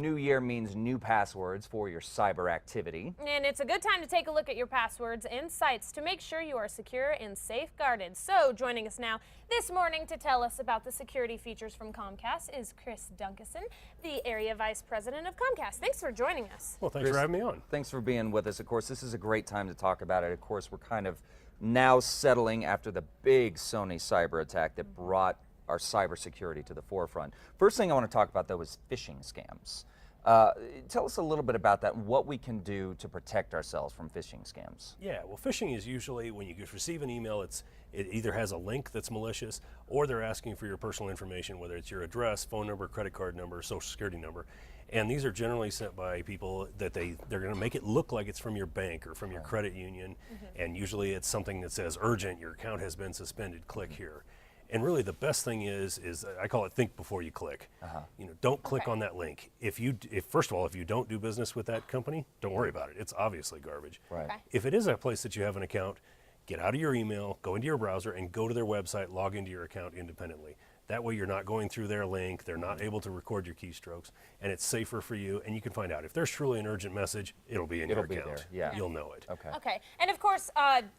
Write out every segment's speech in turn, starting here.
New year means new passwords for your cyber activity. And it's a good time to take a look at your passwords and sites to make sure you are secure and safeguarded. So joining us now this morning to tell us about the security features from Comcast is Chris Dunkeson, the Area Vice President of Comcast. Thanks for joining us. Well, thanks for having me on. Thanks for being with us. Of course, this is a great time to talk about it. Of course, we're kind of now settling after the big Sony cyber attack that brought our cybersecurity to the forefront. First thing I want to talk about, though, is phishing scams. Tell us a little bit about that and what we can do to protect ourselves from phishing scams. Yeah, well, phishing is usually when you receive an email, it either has a link that's malicious or they're asking for your personal information, whether it's your address, phone number, credit card number, social security number. And these are generally sent by people that they're going to make it look like it's from your bank or from your credit union. And usually it's something that says urgent, your account has been suspended, click here. And really the best thing is I call it think before you click. You know, don't click on that link. If first of all, if you don't do business with that company, don't worry about it. It's obviously garbage. Right. Okay. If it is a place that you have an account, get out of your email, go into your browser and go to their website, log into your account independently. That way you're not going through their link, they're not able to record your keystrokes, and it's safer for you, and you can find out. If there's truly an urgent message, it'll be in your account. There, yeah. You'll know it. Okay. Okay, and of course,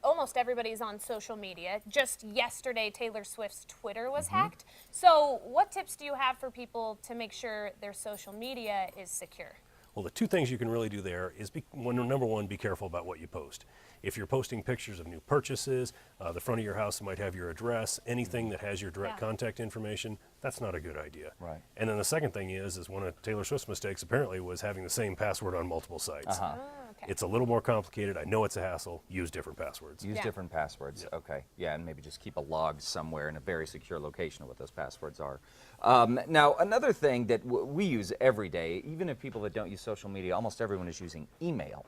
almost everybody's on social media. Just yesterday, Taylor Swift's Twitter was hacked. So what tips do you have for people to make sure their social media is secure? Well, the two things you can really do there is, number one, be careful about what you post. If you're posting pictures of new purchases, the front of your house might have your address, anything that has your direct contact information, that's not a good idea. Right. And then the second thing is one of Taylor Swift's mistakes apparently was having the same password on multiple sites. Okay. It's a little more complicated. I know it's a hassle. Use different passwords. Use different passwords. Okay. Yeah, and maybe just keep a log somewhere in a very secure location of what those passwords are. Now, another thing that we use every day, even if people that don't use social media, almost everyone is using email.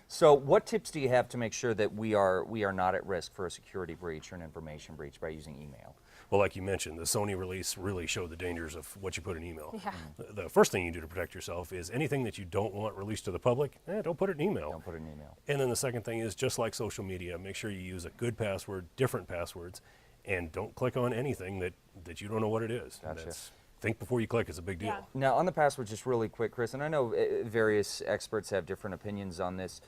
So what tips do you have to make sure that we are not at risk for a security breach or an information breach by using email? Well, like you mentioned, the Sony release really showed the dangers of what you put in email. Yeah. The first thing you do to protect yourself is anything that you don't want released to the public, don't put it in email. Don't put it in email. And then the second thing is, just like social media, make sure you use a good password, different passwords, and don't click on anything that you don't know what it is. Gotcha. Think before you click is a big deal. Yeah. Now, on the password, just really quick, Chris, and I know various experts have different opinions on this.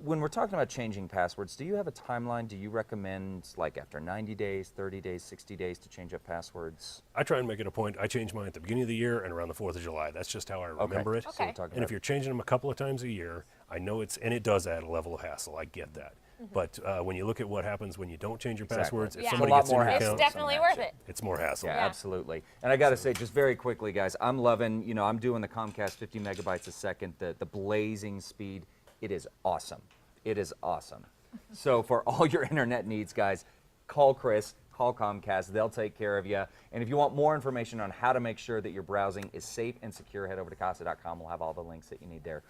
When we're talking about changing passwords, do you have a timeline? Do you recommend, like, after 90 days, 30 days, 60 days to change up passwords? I try and make it a point. I change mine at the beginning of the year and around the 4th of July. That's just how I remember it. Okay. So And if you're changing them a couple of times a year, I know and it does add a level of hassle. I get that. But when you look at what happens when you don't change your passwords, if Yeah. somebody It's a lot gets in more your hassle. account, It's definitely worth it. it's more hassle. Yeah, Yeah. absolutely. And I got to say, just very quickly, guys, I'm loving, I'm doing the Comcast 50 megabytes a second, the blazing speed. It is awesome. It is awesome. So for all your internet needs, guys, call Chris, call Comcast. They'll take care of you. And if you want more information on how to make sure that your browsing is safe and secure, head over to casa.com. We'll have all the links that you need there.